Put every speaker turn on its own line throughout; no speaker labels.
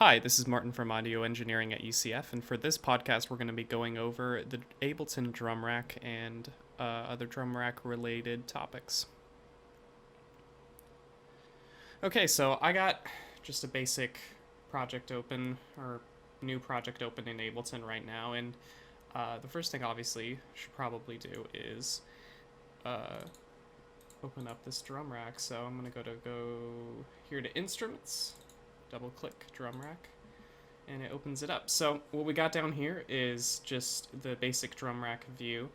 Hi, this is Martin from Audio Engineering at UCF, and for this podcast, we're going to be going over the Ableton drum rack and other drum rack related topics. Okay, so I got just a basic project open, or new project open in Ableton right now, and the first thing obviously should probably do is open up this drum rack. So I'm going to go here to Instruments, double click drum rack, and it opens it up. So what we got down here is just the basic drum rack view.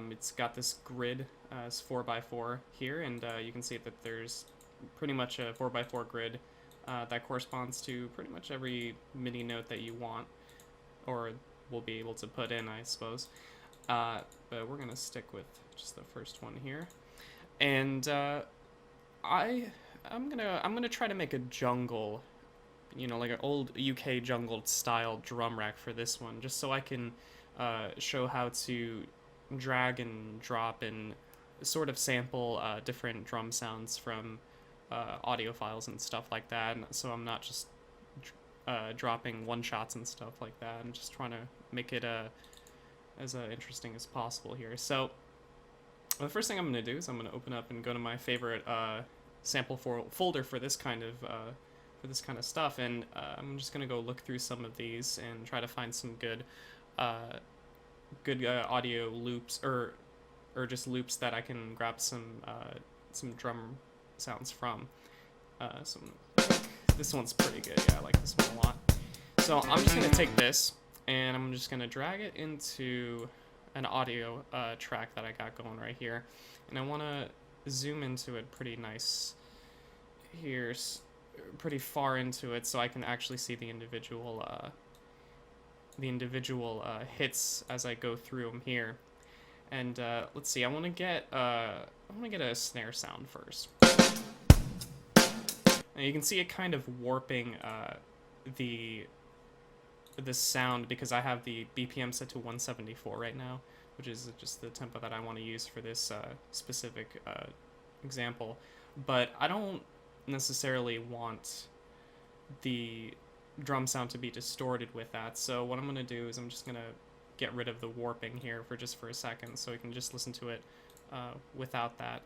It's got this grid as 4x4 here, and you can see that there's pretty much a 4x4 grid that corresponds to pretty much every MIDI note that you want, or will be able to put in, I suppose. But we're gonna stick with just the first one here, and I'm gonna try to make a jungle, like an old UK jungle style drum rack for this one, just so I can show how to drag and drop and sort of sample different drum sounds from audio files and stuff like that. And so I'm not just dropping one shots and stuff like that. I'm just trying to make it as interesting as possible here. So the first thing I'm going to do is I'm going to open up and go to my favorite sample folder for this kind of stuff, and I'm just gonna go look through some of these and try to find some good audio loops or just loops that I can grab some drum sounds from. This one's pretty good. Yeah, I like this one a lot. So I'm just gonna take this and I'm just gonna drag it into an audio track that I got going right here, and I want to zoom into it pretty nice here, pretty far into it, so I can actually see the individual hits as I go through them here. And let's see, I want to get a snare sound first. Now you can see it kind of warping the sound because I have the BPM set to 174 right now, which is just the tempo that I want to use for this specific example. But I don't necessarily want the drum sound to be distorted with that, so what I'm going to do is I'm just going to get rid of the warping here for a second, so we can just listen to it without that.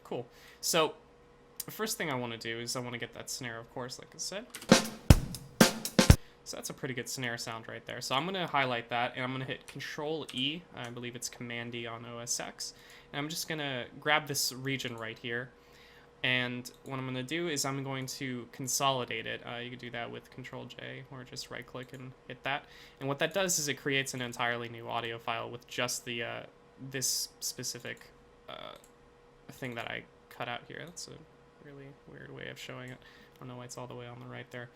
Cool. So the first thing I want to do is I want to get that snare, of course, like I said. So that's a pretty good snare sound right there. So I'm going to highlight that, and I'm going to hit Control E. I believe it's Command E on OS X. And I'm just going to grab this region right here. And what I'm going to do is I'm going to consolidate it. You can do that with Control J, or just right click and hit that. And what that does is it creates an entirely new audio file with just the this specific thing that I cut out here. That's a really weird way of showing it. I don't know why it's all the way on the right there.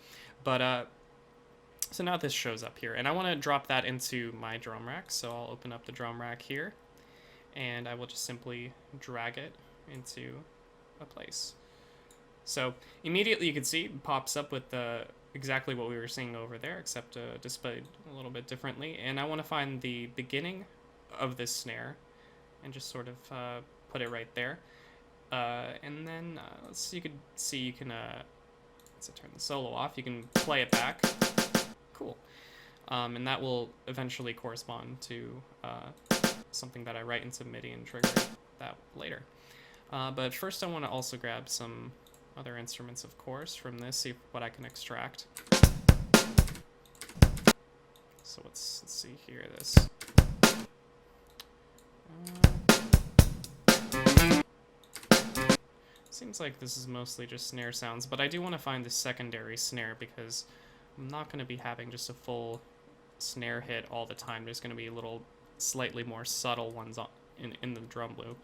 But so now this shows up here, and I want to drop that into my drum rack. So I'll open up the drum rack here, and I will just simply drag it into a place. So immediately you can see it pops up with exactly what we were seeing over there, except displayed a little bit differently. And I want to find the beginning of this snare and just sort of put it right there. And then you can let's turn the solo off. You can play it back. Cool. And that will eventually correspond to something that I write into MIDI and trigger that later. But first I want to also grab some other instruments, of course, from this, see what I can extract. So let's see here, this. Seems like this is mostly just snare sounds, but I do want to find the secondary snare because I'm not going to be having just a full snare hit all the time. There's going to be little slightly more subtle ones in the drum loop.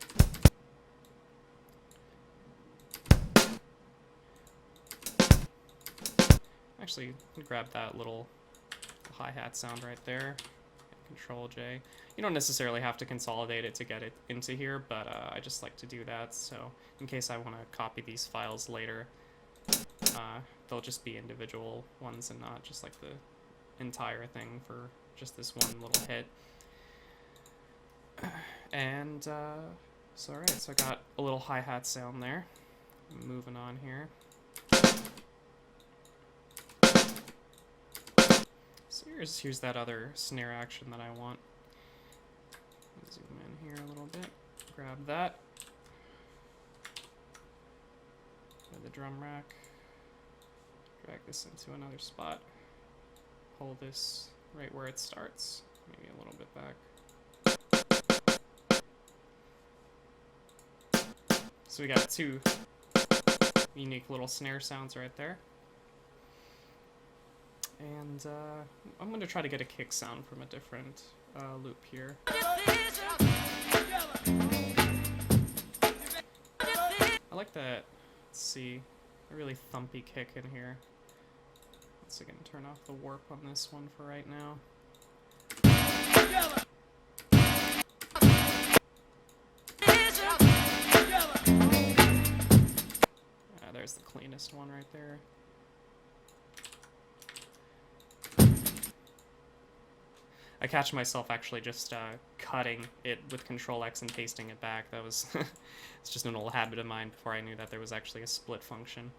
Actually, grab that little hi-hat sound right there. Control J. You don't necessarily have to consolidate it to get it into here, but I just like to do that, so in case I want to copy these files later, they'll just be individual ones and not just like the entire thing for just this one little hit. And so alright, so I got a little hi-hat sound there. Moving on here. here's that other snare action that I want. Zoom in here a little bit. Grab that. Go to the drum rack. Drag this into another spot. Hold this right where it starts. Maybe a little bit back. So we got two unique little snare sounds right there. And I'm going to try to get a kick sound from a different loop here. I like that, let's see, a really thumpy kick in here. Once again, turn off the warp on this one for right now. There's the cleanest one right there. I catch myself actually just cutting it with Control X and pasting it back. That was it's just an old habit of mine before I knew that there was actually a split function.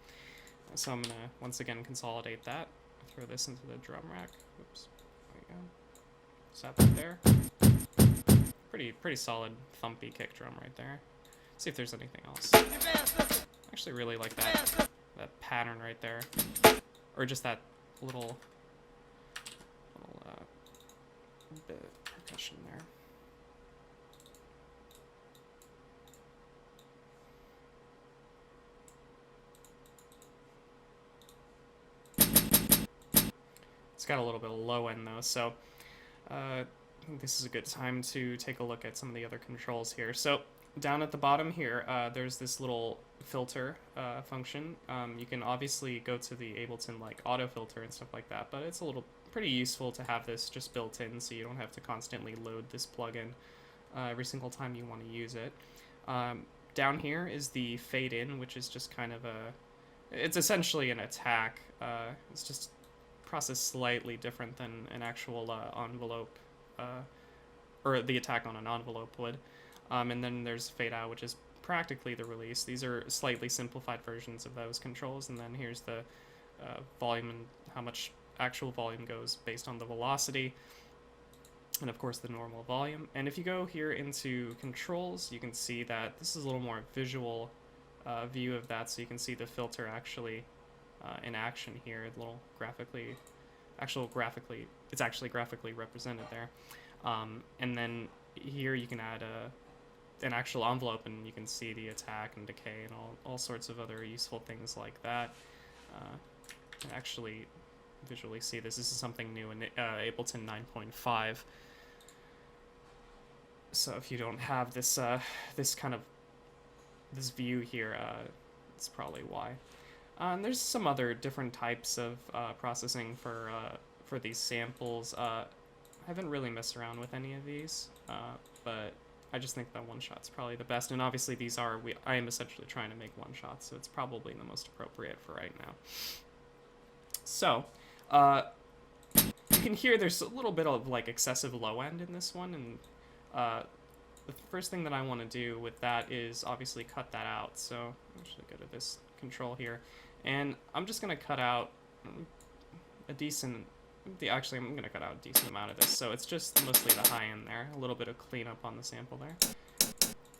So I'm gonna once again consolidate that. Throw this into the drum rack. Oops. There we go. Set that there. Pretty solid thumpy kick drum right there. See if there's anything else. I actually really like that pattern right there, or just that little bit of percussion there. It's got a little bit of low end though, so I think this is a good time to take a look at some of the other controls here. So down at the bottom here, there's this little filter function. You can obviously go to the Ableton like auto filter and stuff like that, but it's pretty useful to have this just built in so you don't have to constantly load this plugin every single time you want to use it. Down here is the fade in, which is just kind of it's essentially an attack. It's just processed slightly different than an actual envelope, or the attack on an envelope would. And then there's fade out, which is practically the release. These are slightly simplified versions of those controls, and then here's the volume and how much actual volume goes based on the velocity, and of course the normal volume. And if you go here into controls, you can see that this is a little more visual view of that, so you can see the filter actually in action here, a little graphically, it's actually graphically represented there. And then here you can add an actual envelope, and you can see the attack and decay and all sorts of other useful things like that. And actually visually see this. This is something new in Ableton 9.5. So if you don't have this this view here, it's probably why. And there's some other different types of processing for these samples. I haven't really messed around with any of these, but I just think that one shot's probably the best. And obviously these I am essentially trying to make one shots, so it's probably the most appropriate for right now. So, you can hear there's a little bit of like excessive low end in this one, and the first thing that I want to do with that is obviously cut that out. So actually go to this control here, and I'm just gonna cut out a decent. Actually, I'm gonna cut out a decent amount of this, so it's just mostly the high end there. A little bit of cleanup on the sample there,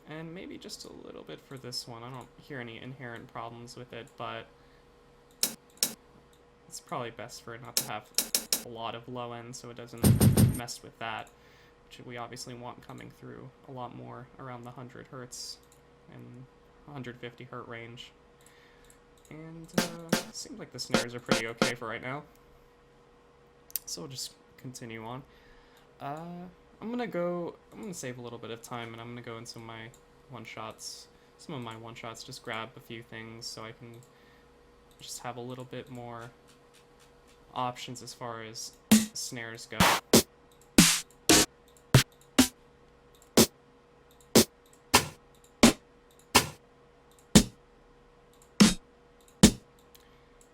and maybe just a little bit for this one. I don't hear any inherent problems with it, but it's probably best for it not to have a lot of low end, so it doesn't mess with that, which we obviously want coming through a lot more around the 100 hertz and 150 hertz range. And it seems like the snares are pretty okay for right now, so we'll just continue on. I'm gonna save a little bit of time, and I'm gonna go into my one-shots, some of my one-shots, just grab a few things so I can just have a little bit more options as far as snares go.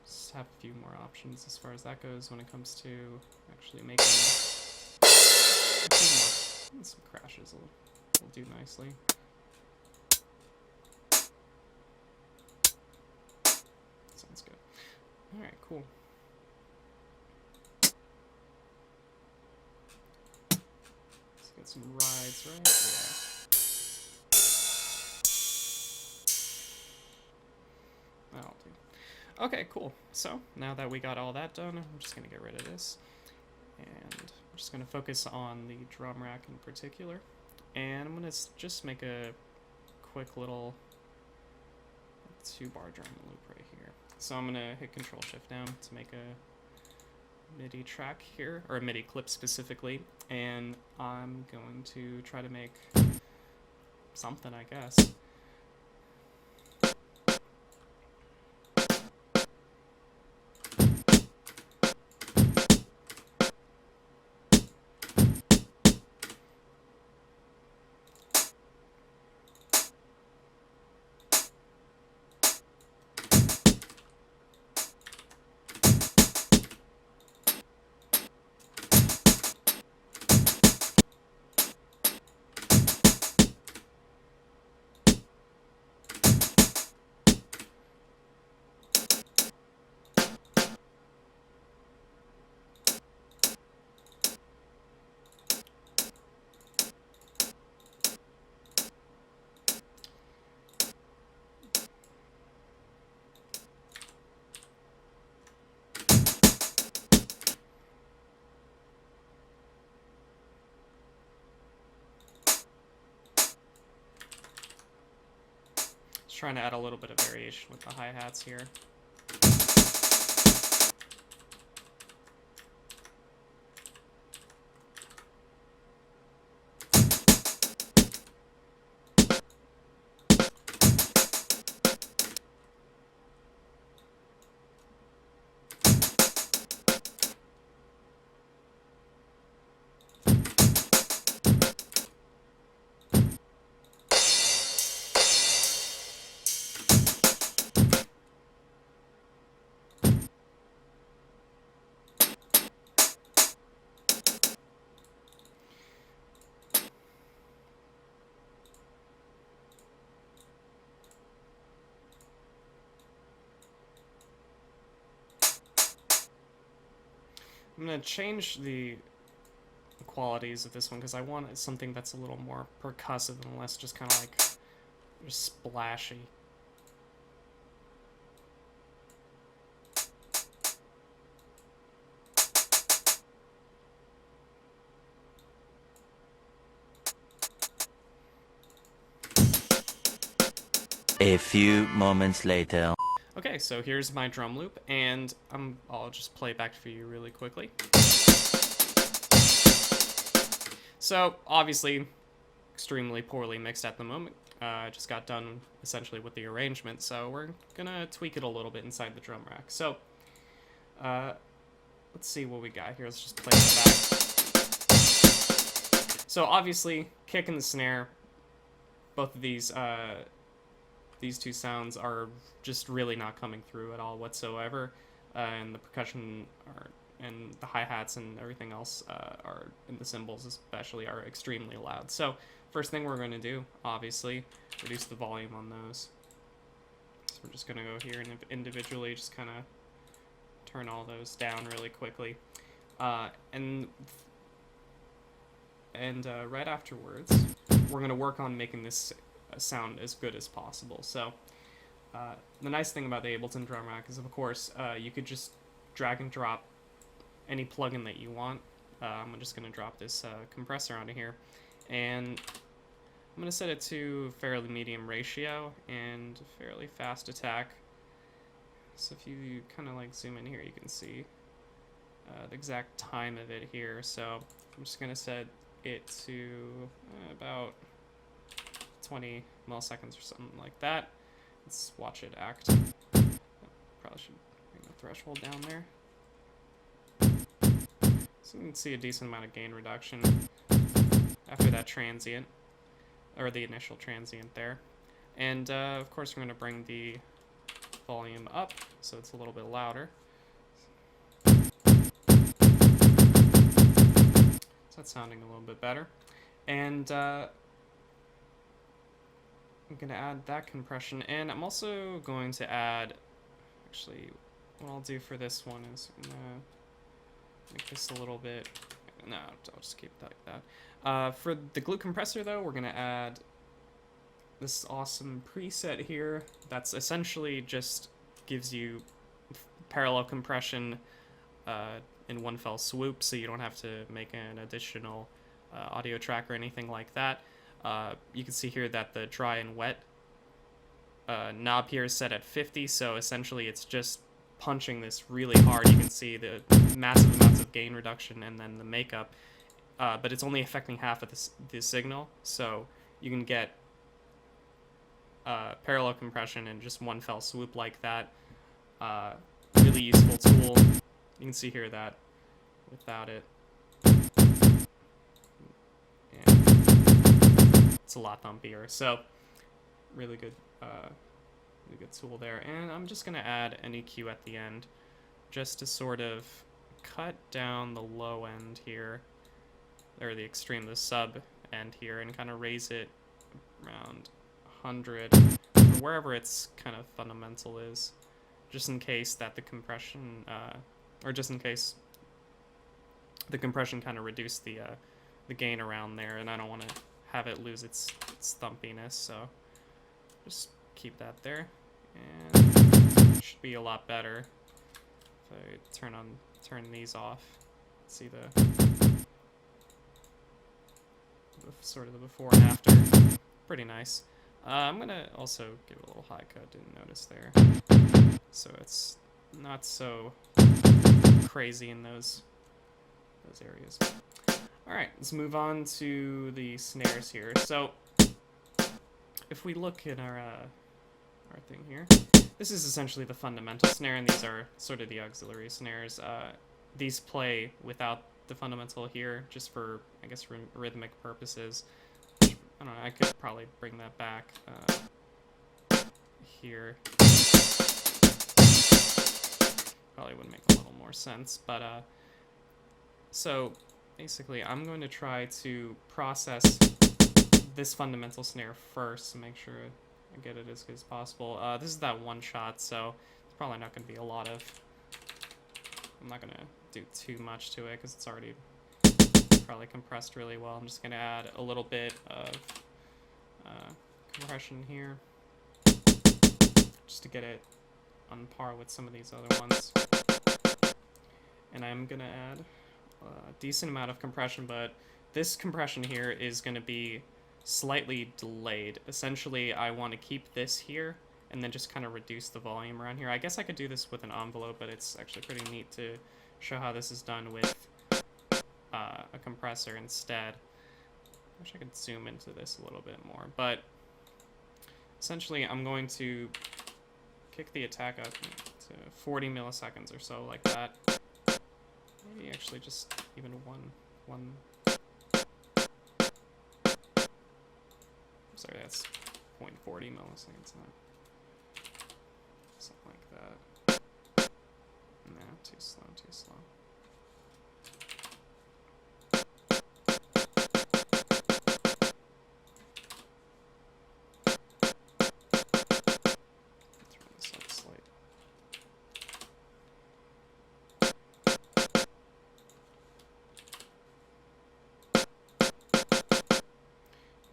Just have a few more options as far as that goes when it comes to actually making some crashes will do nicely. Sounds good. Alright, cool. Got some rides, right? Yeah. That'll do. Okay, cool. So, now that we got all that done, I'm just gonna get rid of this. And I'm just gonna focus on the drum rack in particular. And I'm gonna just make a quick little 2-bar drum loop right here. So I'm gonna hit Control Shift down to make a MIDI track here, or a MIDI clip specifically, and I'm going to try to make something, I guess. Trying to add a little bit of variation with the hi-hats here. I'm going to change the qualities of this one because I want something that's a little more percussive and less just kind of like just splashy.
A few moments later.
Okay, so here's my drum loop, and I'll just play it back for you really quickly. So, obviously, extremely poorly mixed at the moment. I just got done, essentially, with the arrangement, so we're gonna tweak it a little bit inside the drum rack. So, let's see what we got here. Let's just play it back. So, obviously, kick and the snare, both of these two sounds are just really not coming through at all whatsoever, and the percussion and the hi-hats and everything else and the cymbals especially are extremely loud. So first thing we're going to do, obviously, reduce the volume on those. So we're just going to go here and individually just kind of turn all those down really quickly. And right afterwards, we're going to work on making this sound as good as possible. So the nice thing about the Ableton drum rack is, of course, you could just drag and drop any plugin that you want. I'm just going to drop this compressor onto here, and I'm going to set it to fairly medium ratio and fairly fast attack. So if you kind of like zoom in here, you can see the exact time of it here. So I'm just going to set it to about 20 milliseconds or something like that. Let's watch it act. Probably should bring the threshold down there. So you can see a decent amount of gain reduction after that transient, or the initial transient there. And of course we're going to bring the volume up so it's a little bit louder. So that's sounding a little bit better. And I'm going to add that compression, and I'm also going to add, actually, what I'll do for this one is I'm going to make this a little bit No, I'll just keep it like that. For the glue compressor, though, we're going to add this awesome preset here that's essentially just gives you parallel compression in one fell swoop, so you don't have to make an additional audio track or anything like that. You can see here that the dry and wet knob here is set at 50, so essentially it's just punching this really hard. You can see the massive amounts of gain reduction and then the makeup, but it's only affecting half of the signal, so you can get parallel compression in just one fell swoop like that. Really useful tool. You can see here that without it, it's a lot thumpier. So really good tool there. And I'm just gonna add an EQ at the end, just to sort of cut down the low end here, or the extreme, the sub end here, and kind of raise it around 100, or wherever its kind of fundamental is, just in case that the compression, or just in case the compression kind of reduced the gain around there, and I don't want to have it lose its thumpiness, so just keep that there, and it should be a lot better if I turn these off. See the sort of the before and after. Pretty nice. I'm gonna also give it a little high cut. Didn't notice there, so it's not so crazy in those areas. All right, let's move on to the snares here. So if we look at our thing here, this is essentially the fundamental snare, and these are sort of the auxiliary snares. These play without the fundamental here, just for, I guess, rhythmic purposes. I don't know, I could probably bring that back here. Probably would make a little more sense, but so basically I'm going to try to process this fundamental snare first to make sure I get it as good as possible. This is that one shot, so it's probably not going to be a lot of, I'm not going to do too much to it because it's already probably compressed really well. I'm just going to add a little bit of compression here just to get it on par with some of these other ones. And I'm going to add a decent amount of compression, but this compression here is going to be slightly delayed. Essentially, I want to keep this here and then just kind of reduce the volume around here. I guess I could do this with an envelope, but it's actually pretty neat to show how this is done with a compressor instead. I wish I could zoom into this a little bit more, but essentially I'm going to kick the attack up to 40 milliseconds or so, like that. Maybe actually just even one. Sorry, that's 0.40 milliseconds, not something like that. Nah, too slow, too slow. Turn this up slightly.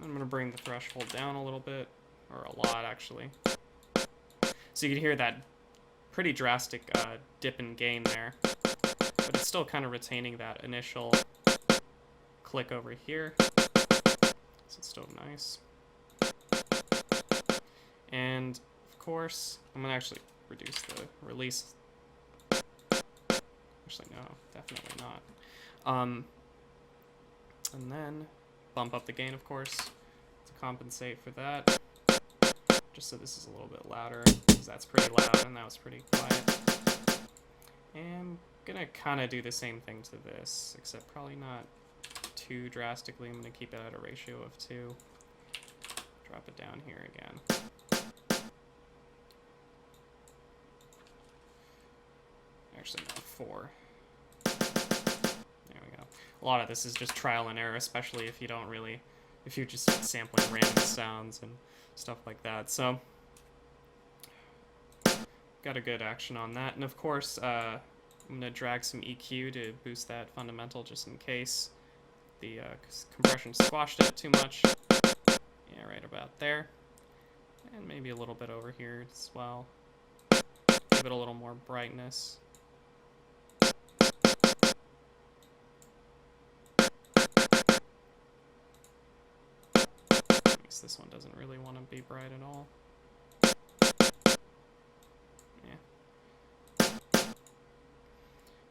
I'm going to bring the threshold down a little bit, or a lot actually. So you can hear that pretty drastic dip in gain there, but it's still kind of retaining that initial click over here, so it's still nice. And of course, I'm going to actually reduce the release. Actually, no, definitely not. And then bump up the gain, of course, to compensate for that, just so this is a little bit louder, because that's pretty loud and that was pretty quiet. And I'm gonna kind of do the same thing to this, except probably not too drastically. I'm gonna keep it at a ratio of 2. Drop it down here again. Actually, no, 4. There we go. A lot of this is just trial and error, especially if you're just sampling random sounds and stuff like that. So, got a good action on that. And of course, I'm going to drag some EQ to boost that fundamental just in case the compression squashed it too much. Yeah, right about there. And maybe a little bit over here as well. Give it a little more brightness. I guess this one doesn't really want to be bright at all. Yeah.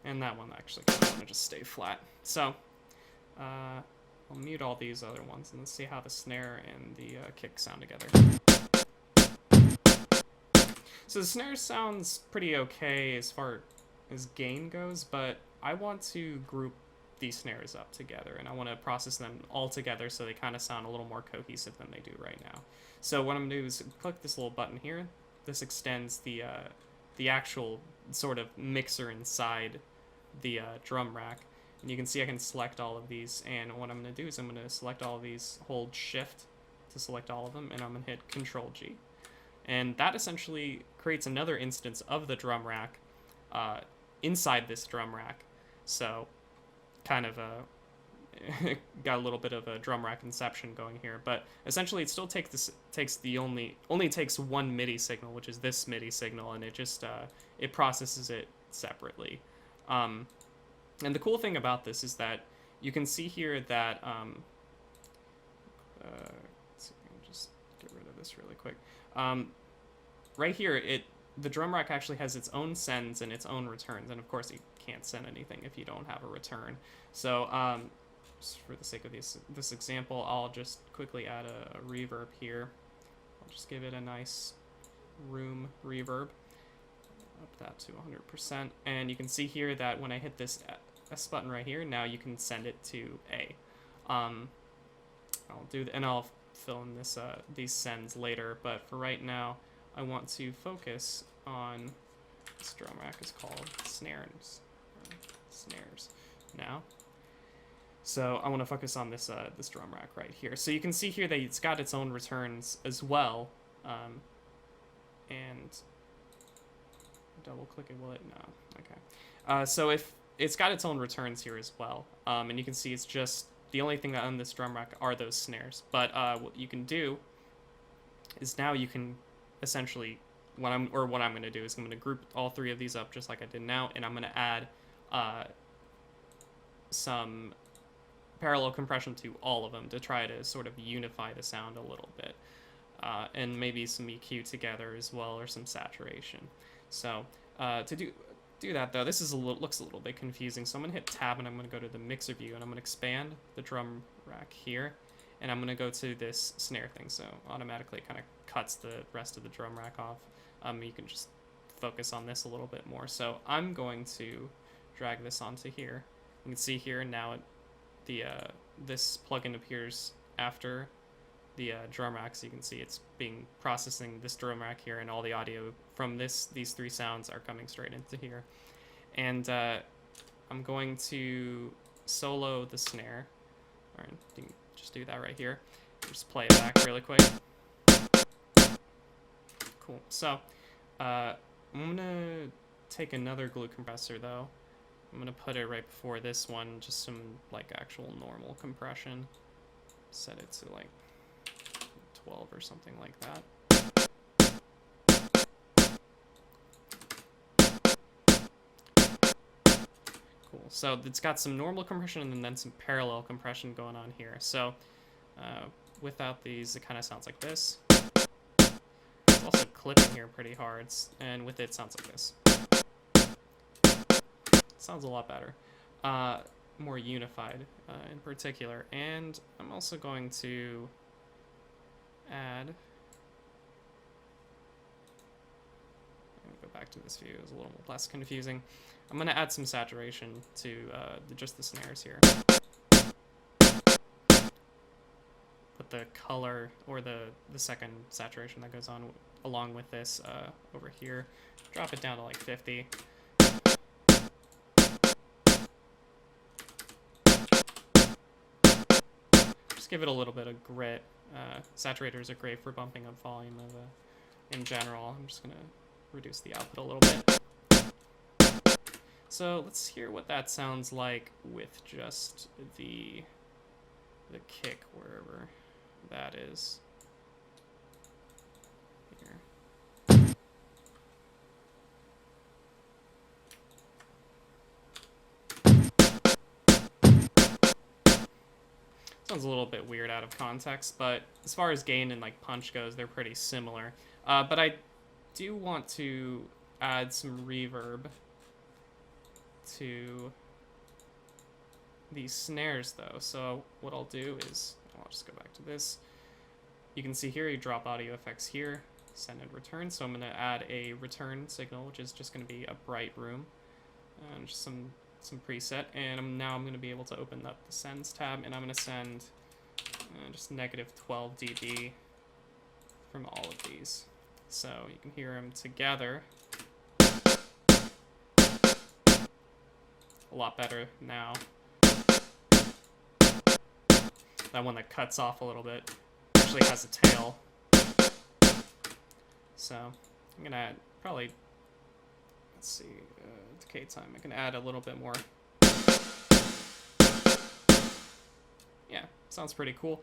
And that one actually kind of want to just stay flat. So, I'll mute all these other ones and let's see how the snare and the kick sound together. So the snare sounds pretty okay as far as gain goes, but I want to group these snares up together and I want to process them all together so they kind of sound a little more cohesive than they do right now. So what I'm going to do is click this little button here. This extends the actual sort of mixer inside the drum rack. And you can see I can select all of these, and what I'm going to do is I'm going to select all of these, hold shift to select all of them, and I'm going to hit Control G. And that essentially creates another instance of the drum rack inside this drum rack. So kind of got a little bit of a drum rack inception going here, but essentially it still takes only takes one MIDI signal, which is this MIDI signal, and it just it processes it separately. And the cool thing about this is that you can see here that let's see, I'll just get rid of this really quick. Right here, the drum rack actually has its own sends and its own returns, and of course you can't send anything if you don't have a return. So just for the sake of this example, I'll just quickly add a reverb here. I'll just give it a nice room reverb. Up that to 100%, and you can see here that when I hit this S button right here, now you can send it to A. I'll fill in this these sends later, but for right now, I want to focus on this drum rack is called snares now. So I want to focus on this this drum rack right here. So you can see here that it's got its own returns as well, and double click it, will it? No. Okay. So if it's got its own returns here as well, and you can see it's just the only thing that on this drum rack are those snares. But what you can do is now you can essentially what I'm going to do is I'm going to group all three of these up just like I did now, and I'm going to add some parallel compression to all of them to try to sort of unify the sound a little bit, and maybe some EQ together as well, or some saturation. So to do that though, this is looks a little bit confusing. So I'm gonna hit Tab and I'm gonna go to the mixer view and I'm gonna expand the drum rack here, and I'm gonna go to this snare thing. So automatically it kind of cuts the rest of the drum rack off. You can just focus on this a little bit more. So I'm going to drag this onto here. You can see here now this plugin appears after the drum rack, so you can see it's processing this drum rack here, and all the audio from these three sounds are coming straight into here. And I'm going to solo the snare, or you can just do that right here. Just play it back really quick. Cool. So I'm gonna take another glue compressor though. I'm gonna put it right before this one, just some like actual normal compression. Set it to like 12 or something like that. Cool. So it's got some normal compression and then some parallel compression going on here. So without these, it kind of sounds like this. It's also clipping here pretty hard, and with it sounds like this. Sounds a lot better. More unified in particular. And I'm also going to add, go back to this view, it's a little less confusing. I'm going to add some saturation to just the snares here. Put the color, or the second saturation that goes on along with this over here. Drop it down to like 50. Just give it a little bit of grit. Saturators are great for bumping up volume in general. I'm just going to reduce the output a little bit. So let's hear what that sounds like with just the kick, wherever that is. Here. Sounds a little bit weird out of context, but as far as gain and like punch goes, they're pretty similar. But I do want to add some reverb to these snares though. So what I'll do is, I'll just go back to this. You can see here, you drop audio effects here, send and return. So I'm gonna add a return signal, which is just gonna be a bright room, and just some preset. And now I'm gonna be able to open up the sends tab, and I'm gonna send just negative 12 dB from all of these. So you can hear them together a lot better now. That one that cuts off a little bit actually has a tail. So I'm gonna add probably, let's see, decay time. I can add a little bit more. Yeah, sounds pretty cool.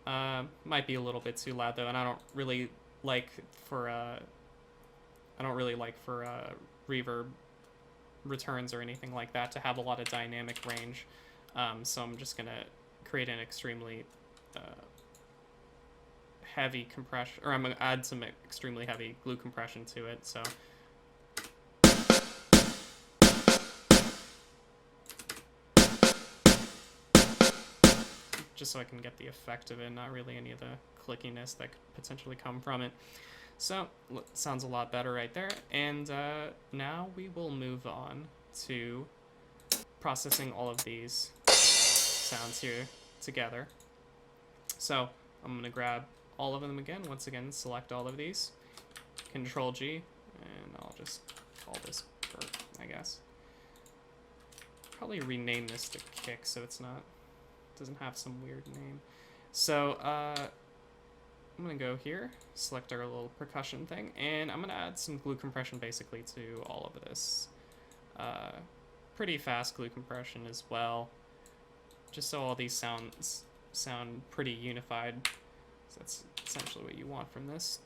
Might be a little bit too loud though, and I don't really like for reverb returns or anything like that to have a lot of dynamic range. So I'm just gonna create an extremely heavy compression, or I'm gonna add some extremely heavy glue compression to it. So just so I can get the effect of it, not really any of the clickiness that could potentially come from it. So sounds a lot better right there. And now we will move on to processing all of these sounds here together. So I'm gonna grab all of them again. Once again, select all of these, Control G, and I'll just call this burp, I guess. Probably rename this to kick so it's not, doesn't have some weird name. So I'm gonna go here, select our little percussion thing, and I'm gonna add some glue compression basically to all of this. Pretty fast glue compression as well, just so all these sounds sound pretty unified. So that's essentially what you want from this.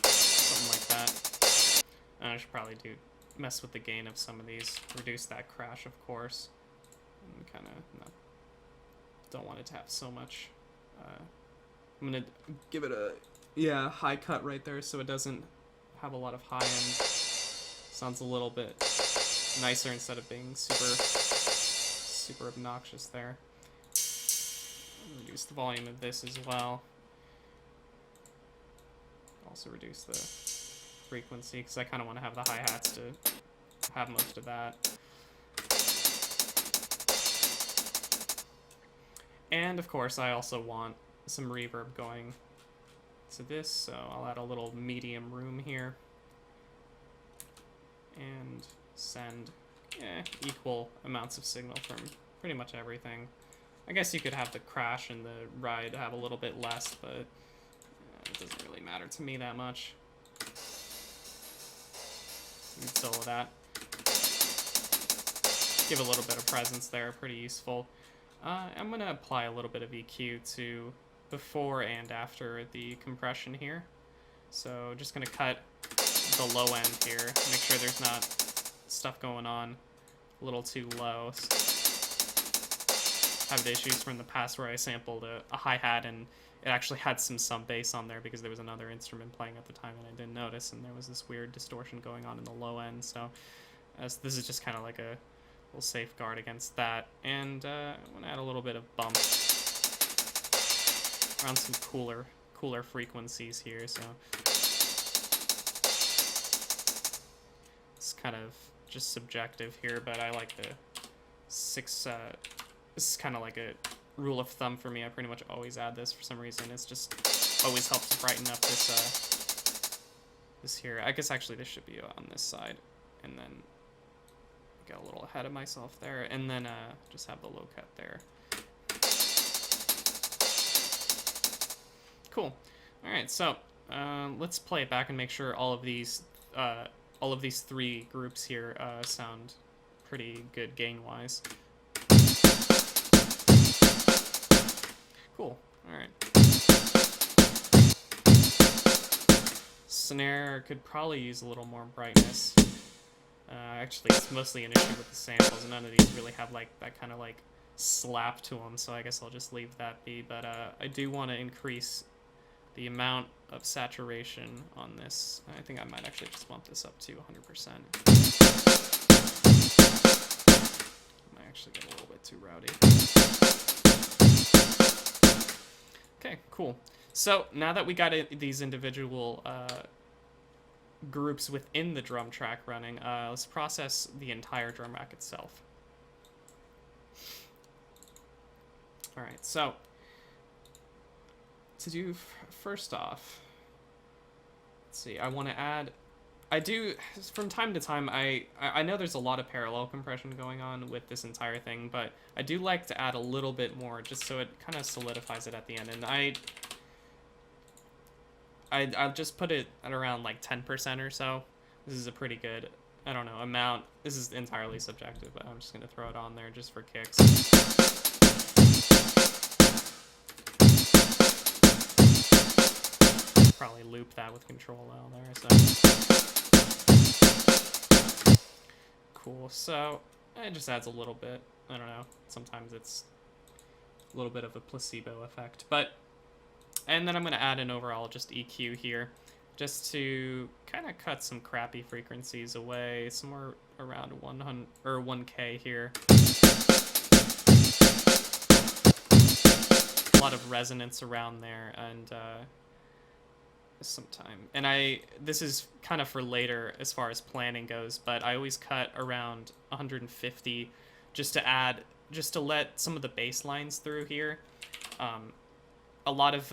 Something like that. And I should probably mess with the gain of some of these, reduce that crash, of course, and kind of don't want it to have so much. I'm gonna give it a high cut right there so it doesn't have a lot of high end. Sounds a little bit nicer instead of being super obnoxious there. Reduce the volume of this as well. Also reduce the frequency because I kind of want to have the hi-hats to have most of that. And of course I also want some reverb going to this, so I'll add a little medium room here and send equal amounts of signal from pretty much everything. I guess you could have the crash and the ride have a little bit less, but it doesn't really matter to me that much. You can solo that. Give a little bit of presence there, pretty useful. I'm going to apply a little bit of EQ to before and after the compression here. So just going to cut the low end here, make sure there's not stuff going on a little too low. I have issues from the past where I sampled a hi-hat and it actually had some sub bass on there because there was another instrument playing at the time and I didn't notice, and there was this weird distortion going on in the low end. So this is just kind of like a little safeguard against that. And I want to add a little bit of bump around some cooler frequencies here. So it's kind of just subjective here, but I like the 6. This is kind of like a rule of thumb for me. I pretty much always add this for some reason. It's just always helps to brighten up this this here. I guess actually this should be on this side, and then got a little ahead of myself there, and then just have the low cut there. Cool. All right, so let's play it back and make sure all of these all of these three groups here sound pretty good gain-wise. Cool. All right. Snare could probably use a little more brightness. Actually, it's mostly an issue with the samples. None of these really have like that kind of like slap to them, so I guess I'll just leave that be. But I do want to increase the amount of saturation on this. I think I might actually just bump this up to 100%. Might actually get a little bit too rowdy. Okay, cool. So now that we got these individual groups within the drum track running, let's process the entire drum rack itself. All right, so to do first off, let's see, I want to add, I do, from time to time, I know there's a lot of parallel compression going on with this entire thing, but I do like to add a little bit more just so it kind of solidifies it at the end. And I'll just put it at around like 10% or so. This is a pretty good, I don't know, amount. This is entirely subjective, but I'm just going to throw it on there just for kicks. Probably loop that with Control L there. So cool. So it just adds a little bit. I don't know. Sometimes it's a little bit of a placebo effect, but. And then I'm going to add an overall just EQ here, just to kind of cut some crappy frequencies away, somewhere around 100 or 1K here. A lot of resonance around there, and this is kind of for later as far as planning goes, but I always cut around 150 just to let some of the bass lines through here. A lot of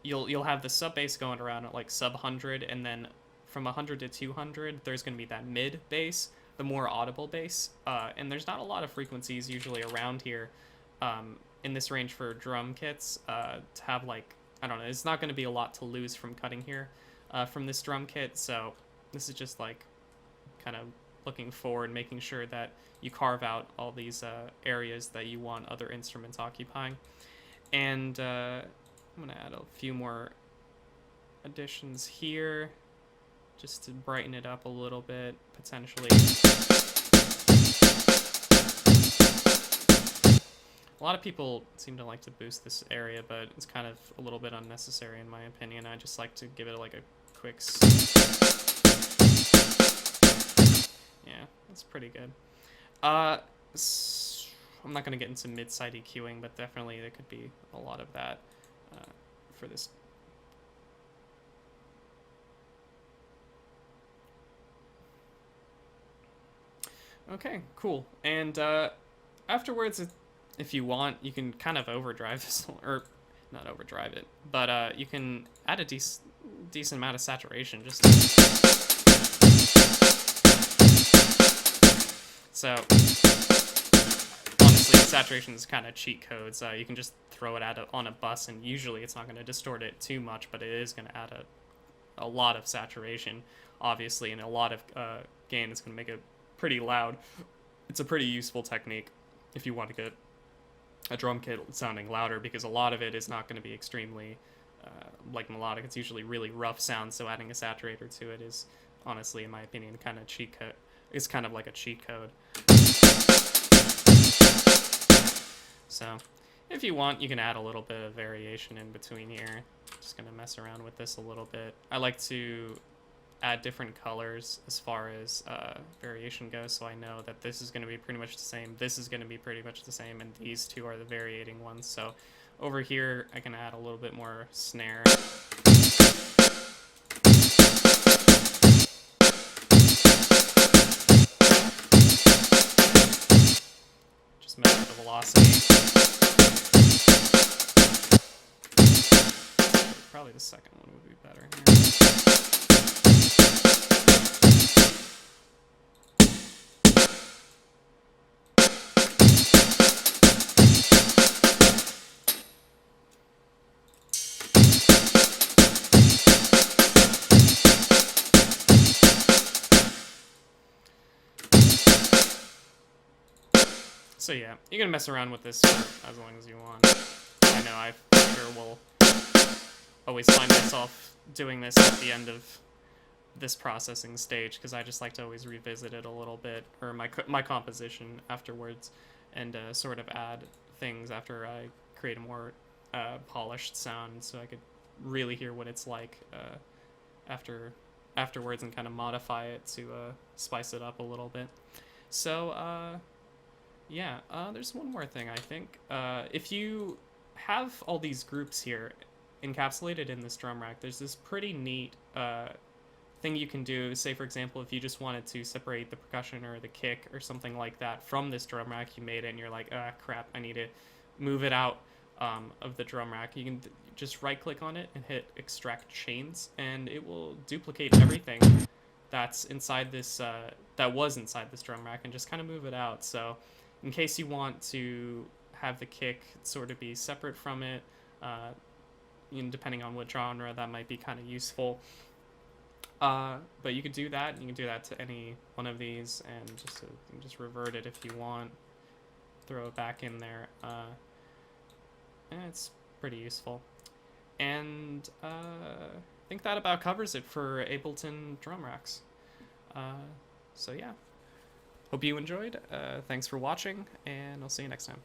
you'll have the sub bass going around at like sub 100, and then from 100 to 200 there's going to be that mid bass, the more audible bass, and there's not a lot of frequencies usually around here in this range for drum kits to have, like, I don't know, it's not going to be a lot to lose from cutting here from this drum kit, so this is just like kind of looking forward, making sure that you carve out all these areas that you want other instruments occupying. And I'm going to add a few more additions here just to brighten it up a little bit, potentially. A lot of people seem to like to boost this area, but it's kind of a little bit unnecessary in my opinion. I just like to give it like a quick... Yeah, that's pretty good. I'm not going to get into mid-side EQing, but definitely there could be a lot of that for this. Okay, cool. And afterwards, if you want, you can kind of overdrive this, or not overdrive it, but you can add a decent amount of saturation. Just so... Saturation is kind of cheat codes. You can just throw it on a bus, and usually it's not going to distort it too much, but it is going to add a lot of saturation, obviously, and a lot of gain. It's going to make it pretty loud. It's a pretty useful technique if you want to get a drum kit sounding louder, because a lot of it is not going to be extremely like melodic. It's usually really rough sound, so adding a saturator to it is, honestly, in my opinion, kind of cheat code. It's kind of like a cheat code. So, if you want, you can add a little bit of variation in between here. Just going to mess around with this a little bit. I like to add different colors as far as variation goes, so I know that this is going to be pretty much the same, this is going to be pretty much the same, and these two are the variating ones. So, over here, I can add a little bit more snare. Just mess with the velocity. Probably the second one would be better here. So yeah, you can mess around with this for as long as you want. I know I for sure will always find myself doing this at the end of this processing stage because I just like to always revisit it a little bit, or my composition afterwards, and sort of add things after I create a more polished sound, so I could really hear what it's like afterwards and kind of modify it to spice it up a little bit. So yeah, there's one more thing I think. If you have all these groups here encapsulated in this drum rack, there's this pretty neat thing you can do. Say, for example, if you just wanted to separate the percussion or the kick or something like that from this drum rack, you made it and you're like, ah, crap, I need to move it out of the drum rack. You can just right click on it and hit extract chains, and it will duplicate everything that's inside this, that was inside this drum rack, and just kind of move it out. So in case you want to have the kick sort of be separate from it, depending on what genre, that might be kind of useful. But you could do that, and you can do that to any one of these, and just revert it if you want. Throw it back in there. It's pretty useful. And I think that about covers it for Ableton drum racks. So yeah, hope you enjoyed. Thanks for watching, and I'll see you next time.